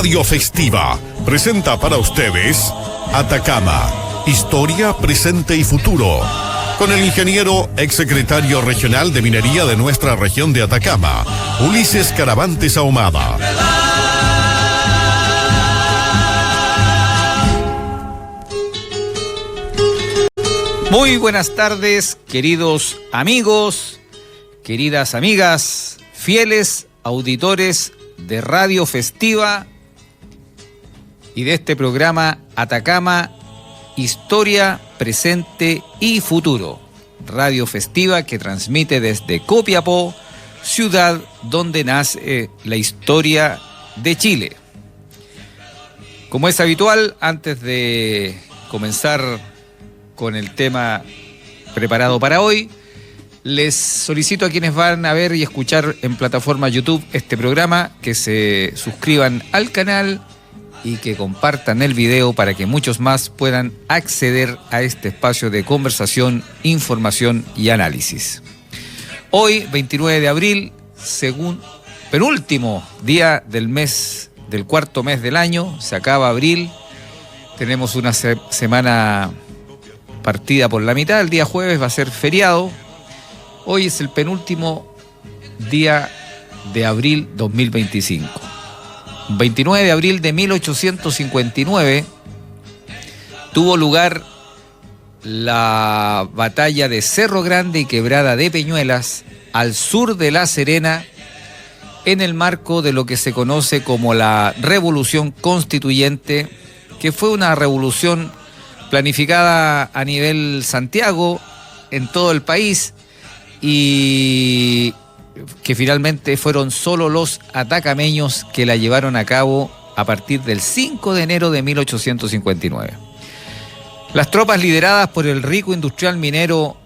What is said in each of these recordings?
Radio Festiva presenta para ustedes Atacama, historia, presente y futuro, con el ingeniero exsecretario regional de minería de nuestra región de Atacama, Ulises Caravantes Ahumada. Muy buenas tardes, queridos amigos, queridas amigas, fieles auditores de Radio Festiva y de este programa Atacama, historia, presente y futuro. Radio Festiva que transmite desde Copiapó, ciudad donde nace la historia de Chile. Como es habitual, antes de comenzar con el tema preparado para hoy, les solicito a quienes van a ver y escuchar en plataforma YouTube este programa que se suscriban al canal y que compartan el video para que muchos más puedan acceder a este espacio de conversación, información y análisis. Hoy, 29 de abril, penúltimo día del mes, del cuarto mes del año, se acaba abril, tenemos una semana partida por la mitad, el día jueves va a ser feriado. Hoy es el penúltimo día de abril 2025. 29 de abril de 1859 tuvo lugar la batalla de Cerro Grande y Quebrada de Peñuelas al sur de La Serena, en el marco de lo que se conoce como la Revolución Constituyente, que fue una revolución planificada a nivel Santiago, en todo el país, y que finalmente fueron solo los atacameños que la llevaron a cabo a partir del 5 de enero de 1859. Las tropas lideradas por el rico industrial minero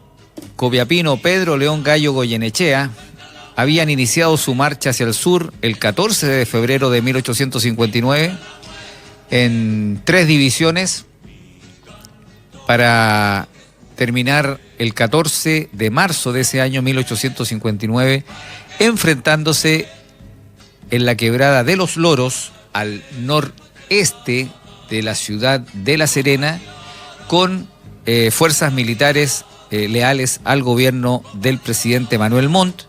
copiapino Pedro León Gallo Goyenechea habían iniciado su marcha hacia el sur el 14 de febrero de 1859 en 3 divisiones, para terminar el 14 de marzo de ese año 1859 enfrentándose en la quebrada de Los Loros al noreste de la ciudad de La Serena con fuerzas militares leales al gobierno del presidente Manuel Montt,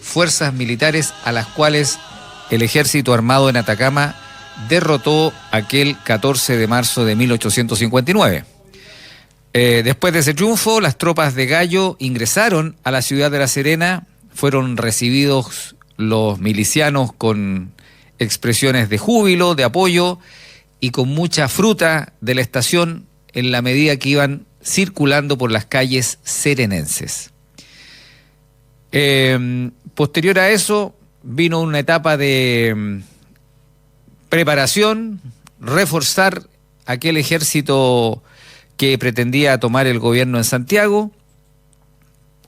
fuerzas militares a las cuales el ejército armado en Atacama derrotó aquel 14 de marzo de 1859. Después de ese triunfo, las tropas de Gallo ingresaron a la ciudad de La Serena, fueron recibidos los milicianos con expresiones de júbilo, de apoyo y con mucha fruta de la estación en la medida que iban circulando por las calles serenenses. Posterior a eso vino una etapa de preparación, reforzar aquel ejército que pretendía tomar el gobierno en Santiago.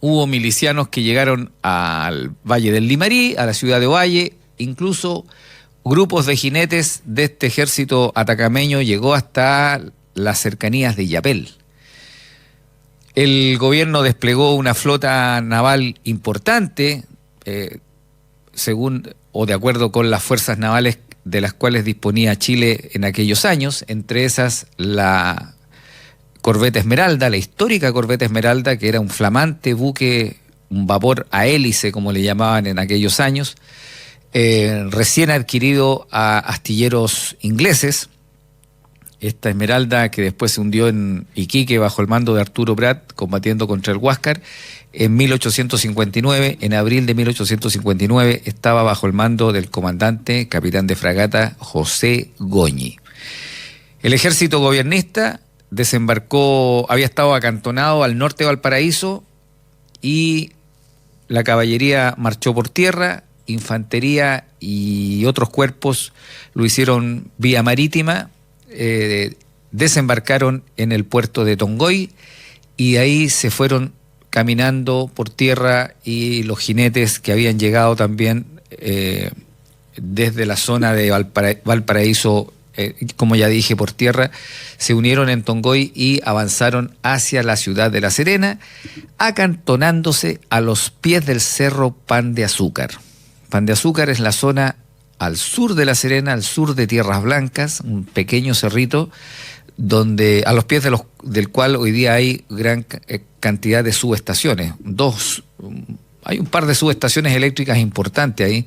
Hubo milicianos que llegaron al Valle del Limarí, a la ciudad de Ovalle, incluso grupos de jinetes de este ejército atacameño llegó hasta las cercanías de Illapel. El gobierno desplegó una flota naval importante, según o de acuerdo con las fuerzas navales de las cuales disponía Chile en aquellos años, entre esas la Corbeta Esmeralda, la histórica Corbeta Esmeralda, que era un flamante buque, un vapor a hélice, como le llamaban en aquellos años, recién adquirido a astilleros ingleses. Esta Esmeralda, que después se hundió en Iquique bajo el mando de Arturo Prat, combatiendo contra el Huáscar, en 1859, en abril de 1859, estaba bajo el mando del comandante, capitán de fragata, José Goñi. El ejército gobiernista desembarcó, había estado acantonado al norte de Valparaíso y la caballería marchó por tierra, infantería y otros cuerpos lo hicieron vía marítima, desembarcaron en el puerto de Tongoy y ahí se fueron caminando por tierra, y los jinetes que habían llegado también desde la zona de Valparaíso, como ya dije, por tierra, se unieron en Tongoy y avanzaron hacia la ciudad de La Serena, acantonándose a los pies del cerro Pan de Azúcar. Pan de Azúcar es la zona al sur de La Serena, al sur de Tierras Blancas, un pequeño cerrito, donde a los pies del cual hoy día hay gran cantidad de subestaciones. Hay un par de subestaciones eléctricas importantes ahí,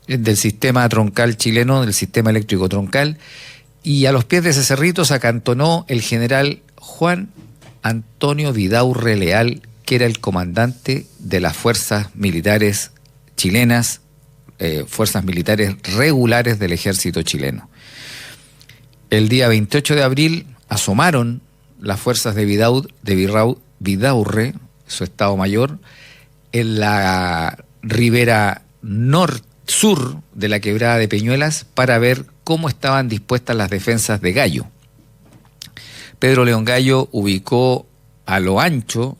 del sistema troncal chileno, del sistema eléctrico troncal, y a los pies de ese cerrito se acantonó el general Juan Antonio Vidaurre Leal, que era el comandante de las fuerzas militares chilenas, fuerzas militares regulares del ejército chileno. El día 28 de abril asomaron las fuerzas de Vidaurre, su estado mayor, en la ribera sur de la quebrada de Peñuelas para ver cómo estaban dispuestas las defensas de Gallo. Pedro León Gallo ubicó a lo ancho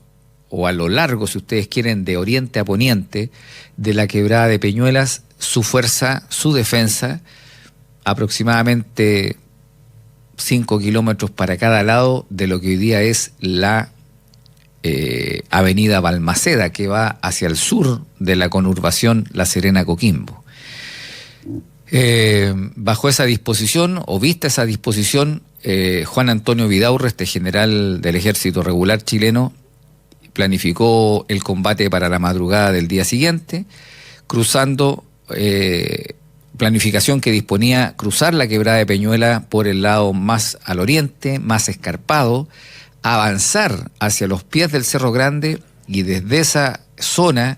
o a lo largo, si ustedes quieren, de oriente a poniente de la quebrada de Peñuelas, su fuerza, su defensa, aproximadamente 5 kilómetros para cada lado de lo que hoy día es la avenida Balmaceda, que va hacia el sur de la conurbación La Serena-Coquimbo. Bajo esa disposición, o vista esa disposición, Juan Antonio Vidaurre, este general del ejército regular chileno, planificó el combate para la madrugada del día siguiente, cruzando, planificación que disponía cruzar la quebrada de Peñuela por el lado más al oriente, más escarpado, avanzar hacia los pies del Cerro Grande y desde esa zona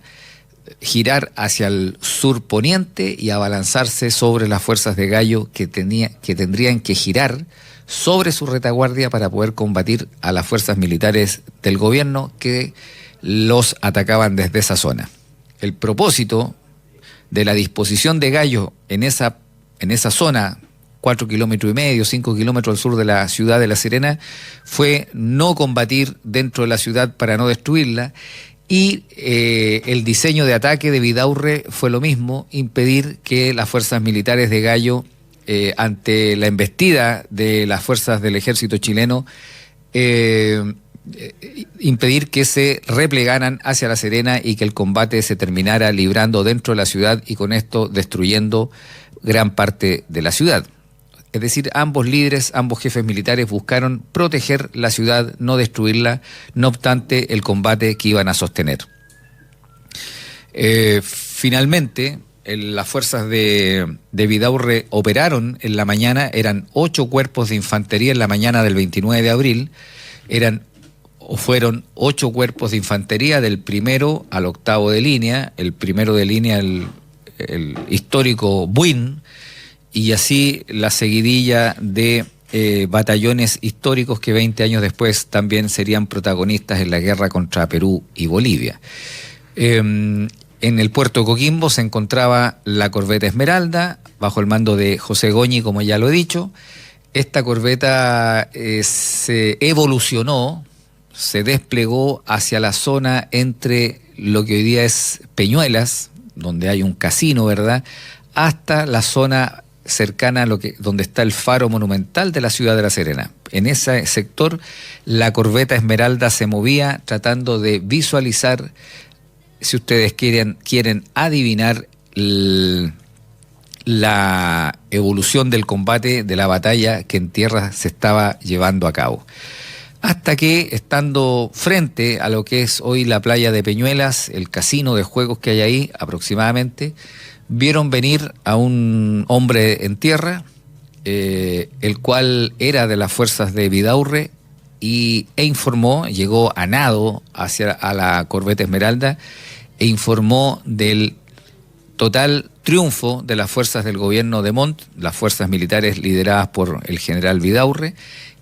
girar hacia el sur poniente y abalanzarse sobre las fuerzas de Gallo que tendrían que girar sobre su retaguardia para poder combatir a las fuerzas militares del gobierno que los atacaban desde esa zona. El propósito de la disposición de Gallo en esa zona, 4,5 kilómetros, 5 kilómetros al sur de la ciudad de La Serena, fue no combatir dentro de la ciudad para no destruirla, y el diseño de ataque de Vidaurre fue lo mismo, impedir que las fuerzas militares de Gallo, ante la embestida de las fuerzas del ejército chileno, impedir que se replegaran hacia La Serena y que el combate se terminara librando dentro de la ciudad y con esto destruyendo gran parte de la ciudad. Es decir, ambos líderes, ambos jefes militares buscaron proteger la ciudad, no destruirla, no obstante el combate que iban a sostener. Finalmente, las fuerzas de Vidaurre operaron en la mañana, eran 8 cuerpos de infantería en la mañana del 29 de abril, fueron 8 cuerpos de infantería del 1º al 8º de línea, el 1º de línea, el histórico Buin, y así la seguidilla de batallones históricos que 20 años después también serían protagonistas en la guerra contra Perú y Bolivia. En el puerto de Coquimbo se encontraba la corbeta Esmeralda, bajo el mando de José Goñi, como ya lo he dicho. Esta corbeta se evolucionó, se desplegó hacia la zona entre lo que hoy día es Peñuelas, donde hay un casino, ¿verdad?, hasta la zona cercana a donde está el faro monumental de la ciudad de La Serena. En ese sector, la corbeta Esmeralda se movía tratando de visualizar, si ustedes quieren adivinar la evolución del combate, de la batalla que en tierra se estaba llevando a cabo. Hasta que, estando frente a lo que es hoy la playa de Peñuelas, el casino de juegos que hay ahí aproximadamente, vieron venir a un hombre en tierra, el cual era de las fuerzas de Vidaurre, llegó a nado a la corbeta Esmeralda e informó del total triunfo de las fuerzas del gobierno de Montt, las fuerzas militares lideradas por el general Vidaurre,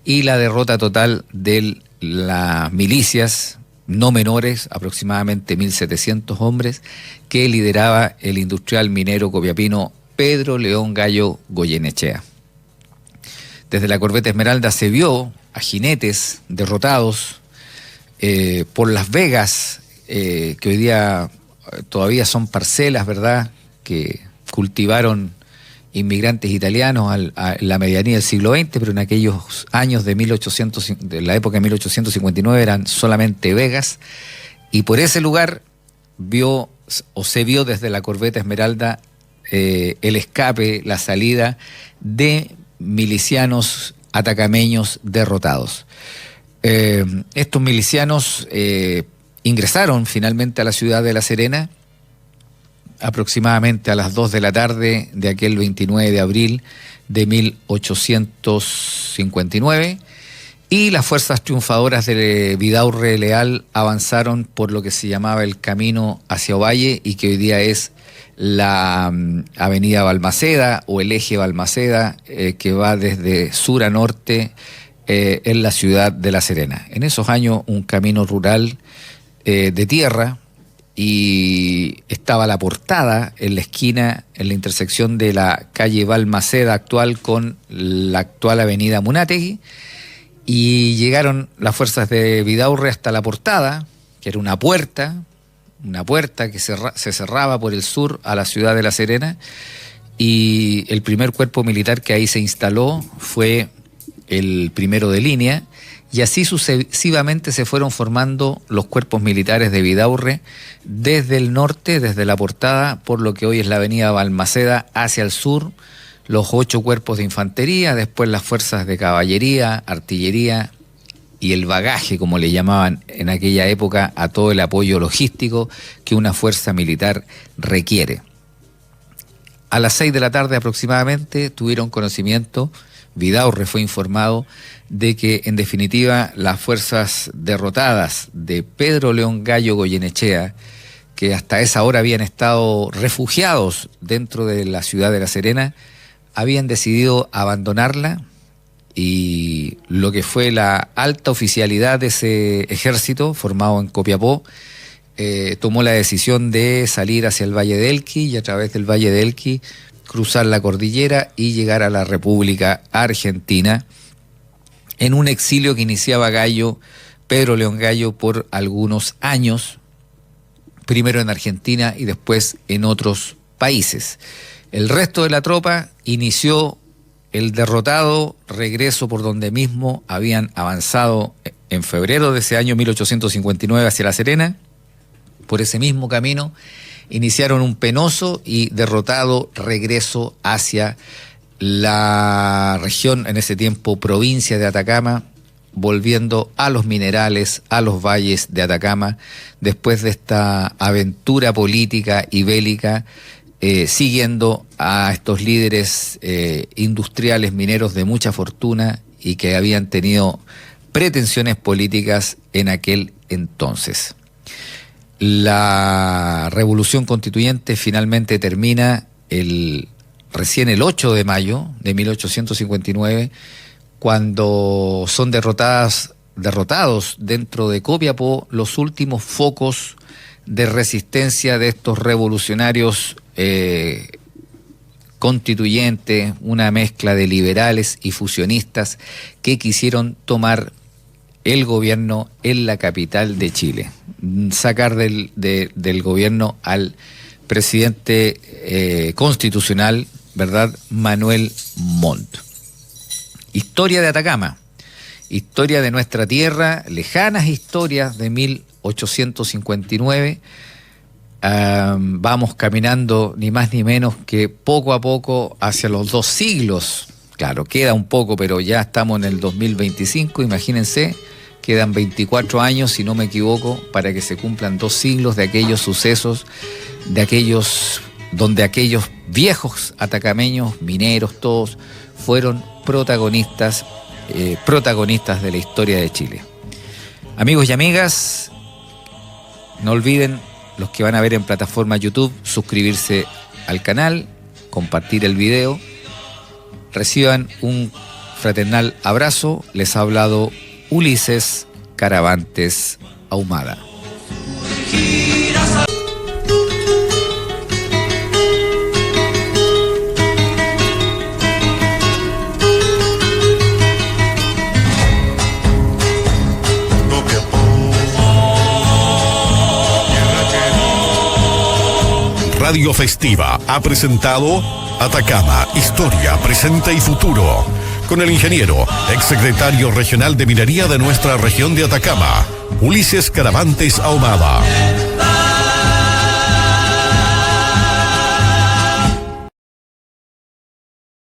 y la derrota total de las milicias no menores, aproximadamente 1.700 hombres, que lideraba el industrial minero copiapino Pedro León Gallo Goyenechea. Desde la corbeta Esmeralda se vio a jinetes derrotados por las vegas, que hoy día todavía son parcelas, ¿verdad?, que cultivaron inmigrantes italianos en la medianía del siglo XX, pero en aquellos años de la época de 1859 eran solamente vegas, y por ese lugar se vio desde la corbeta Esmeralda el escape, la salida de milicianos atacameños derrotados. Estos milicianos ingresaron finalmente a la ciudad de La Serena aproximadamente a las 2 de la tarde de aquel 29 de abril de 1859, y las fuerzas triunfadoras de Vidaurre Leal avanzaron por lo que se llamaba el camino hacia Ovalle y que hoy día es la avenida Balmaceda o el eje Balmaceda, que va desde sur a norte en la ciudad de La Serena. En esos años un camino rural de tierra, y estaba La Portada en la esquina, en la intersección de la calle Balmaceda actual con la actual avenida Munátegui, y llegaron las fuerzas de Vidaurre hasta La Portada, que era una puerta que se cerraba por el sur a la ciudad de La Serena, y el primer cuerpo militar que ahí se instaló fue el 1º de línea, y así sucesivamente se fueron formando los cuerpos militares de Vidaurre desde el norte, desde La Portada, por lo que hoy es la avenida Balmaceda, hacia el sur, los 8 cuerpos de infantería, después las fuerzas de caballería, artillería y el bagaje, como le llamaban en aquella época, a todo el apoyo logístico que una fuerza militar requiere. A las 6 de la tarde aproximadamente tuvieron conocimiento, Vidaurre fue informado de que en definitiva las fuerzas derrotadas de Pedro León Gallo Goyenechea, que hasta esa hora habían estado refugiados dentro de la ciudad de La Serena, habían decidido abandonarla, y lo que fue la alta oficialidad de ese ejército formado en Copiapó tomó la decisión de salir hacia el Valle de Elqui y a través del Valle de Elqui cruzar la cordillera y llegar a la República Argentina, en un exilio que iniciaba Pedro León Gallo por algunos años, primero en Argentina y después en otros países. El resto de la tropa inició el derrotado regreso por donde mismo habían avanzado en febrero de ese año 1859 hacia La Serena. Por ese mismo camino iniciaron un penoso y derrotado regreso hacia la región, en ese tiempo provincia de Atacama, volviendo a los minerales, a los valles de Atacama, después de esta aventura política y bélica, siguiendo a estos líderes industriales mineros de mucha fortuna y que habían tenido pretensiones políticas en aquel entonces. La revolución constituyente finalmente termina recién el 8 de mayo de 1859, cuando son derrotados dentro de Copiapó los últimos focos de resistencia de estos revolucionarios constituyentes, una mezcla de liberales y fusionistas que quisieron tomar el gobierno en la capital de Chile, sacar del gobierno al presidente constitucional, ¿verdad?, Manuel Montt. Historia de Atacama, historia de nuestra tierra, lejanas historias de 1859. Vamos caminando ni más ni menos que poco a poco hacia los 2 siglos. Claro, queda un poco, pero ya estamos en el 2025, imagínense, quedan 24 años, si no me equivoco, para que se cumplan 2 siglos de aquellos sucesos, donde aquellos viejos atacameños, mineros, todos, fueron protagonistas de la historia de Chile. Amigos y amigas, no olviden, los que van a ver en plataforma YouTube, suscribirse al canal, compartir el video. Reciban un fraternal abrazo. Les ha hablado Ulises Caravantes Ahumada. Radio Festiva ha presentado Atacama, Historia, Presente y Futuro, con el ingeniero, exsecretario regional de Minería de nuestra región de Atacama, Ulises Caravantes Ahumada.